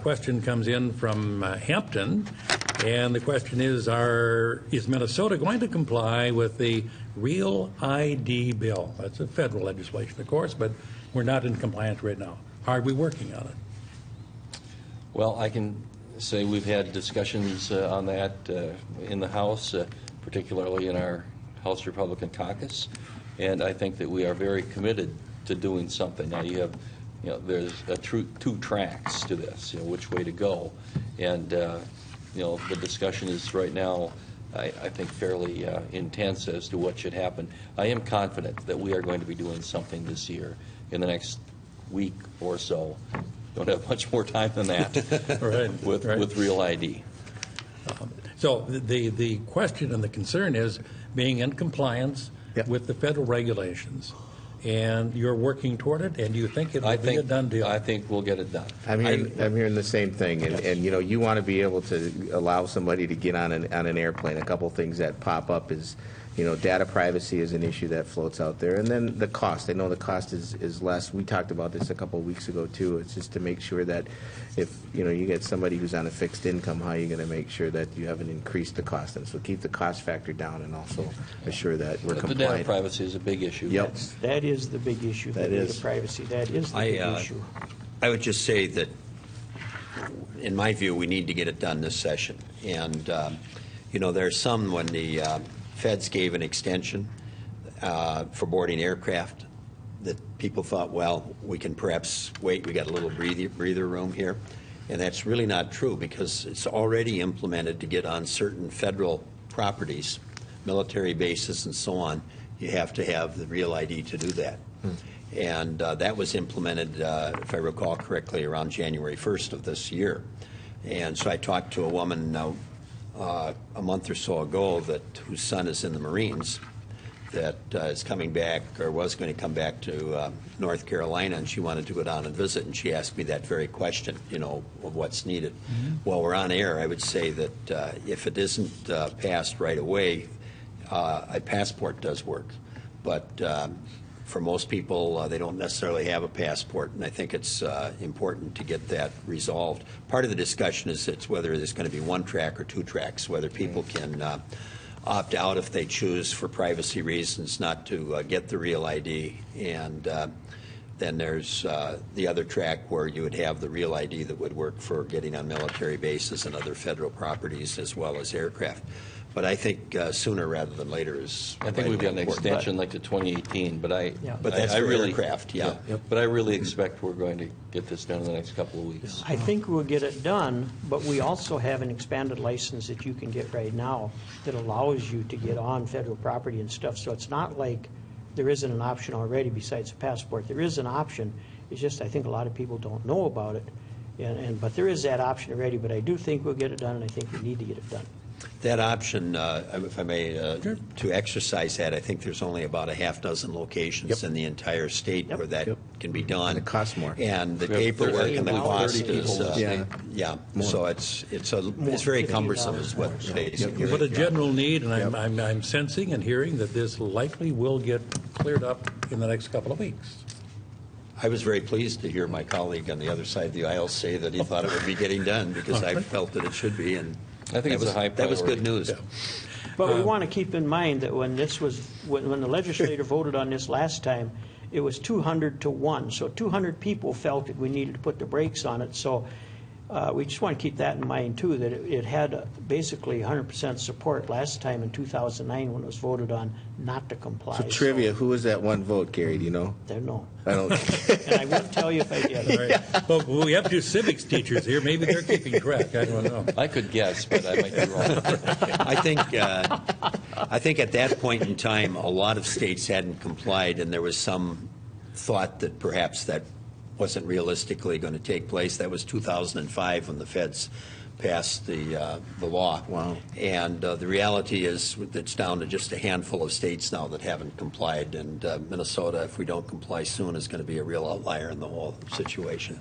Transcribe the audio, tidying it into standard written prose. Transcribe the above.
question comes in from Hampton, and the question is Minnesota going to comply with the Real ID bill? That's a federal legislation, of course, but we're not in compliance right now. Are we working on it? Well, I can say we've had discussions on that in the House, particularly in our House Republican caucus, and I think that we are very committed to doing something. Now, there's two tracks to this, which way to go, and the discussion is right now, I think, fairly intense as to what should happen. I am confident that we are going to be doing something this year in the next week or so. Don't have much more time than that with Real ID. So the question and the concern is being in compliance with the federal regulations, and you're working toward it, and you think it will be a done deal? I think we'll get it done. I'm hearing the same thing, and you want to be able to allow somebody to get on an airplane. A couple things that pop up is, data privacy is an issue that floats out there, and then the cost. I know the cost is less. We talked about this a couple of weeks ago too. It's just to make sure that if you get somebody who's on a fixed income, how are you going to make sure that you haven't increased the cost, and so keep the cost factor down, and also assure that we're compliant. The data privacy is a big issue. Yep. That is the big issue. The data privacy. That is the big issue. I would just say that, in my view, we need to get it done this session, and there's some when the Feds gave an extension for boarding aircraft that people thought, well, we can perhaps wait. We got a little breather room here. And that's really not true, because it's already implemented to get on certain federal properties, military bases and so on. You have to have the Real ID to do that. And that was implemented, if I recall correctly, around January 1st of this year. And so I talked to a woman a month or so ago whose son is in the Marines, that is coming back, or was going to come back to North Carolina, and she wanted to go down and visit, and she asked me that very question, of what's needed. While we're on air, I would say that if it isn't passed right away, a passport does work. But for most people, they don't necessarily have a passport, and I think it's important to get that resolved. Part of the discussion is whether there's going to be one track or two tracks, whether people can opt out if they choose for privacy reasons not to get the Real ID, and then there's the other track where you would have the Real ID that would work for getting on military bases and other federal properties as well as aircraft. But I think sooner rather than later is. I think we've got an extension like to 2018, but But that's aircraft, But I really expect we're going to get this done in the next couple of weeks. I think we'll get it done, but we also have an expanded license that you can get right now that allows you to get on federal property and stuff. So it's not like there isn't an option already besides a passport. There is an option. It's just I think a lot of people don't know about it, but there is that option already. But I do think we'll get it done, and I think we need to get it done. That option, if I may, to exercise that, I think there's only about a half dozen locations in the entire state where that can be done. And it costs more. And the paperwork and the cost is, so it's very cumbersome is what basically. But a general need, and I'm sensing and hearing that this likely will get cleared up in the next couple of weeks. I was very pleased to hear my colleague on the other side of the aisle say that he thought it would be getting done, because I felt that it should be, and I think it's a high priority. That was good news. Yeah. But we want to keep in mind that when the legislature voted on this last time, it was 200 to 1. So 200 people felt that we needed to put the brakes on it. So we just want to keep that in mind, too, that it had basically 100% support last time in 2009 when it was voted on not to comply. So trivia, who was that one vote, Gary? Do you know? I don't know. I don't. And I wouldn't tell you if I did. Right. Well, we have two civics teachers here. Maybe they're keeping track. I don't know. I could guess, but I might be wrong. I think at that point in time, a lot of states hadn't complied, and there was some thought that perhaps that wasn't realistically going to take place. That was 2005 when the Feds passed the law. Wow. And the reality is it's down to just a handful of states now that haven't complied, and Minnesota, if we don't comply soon, is going to be a real outlier in the whole situation.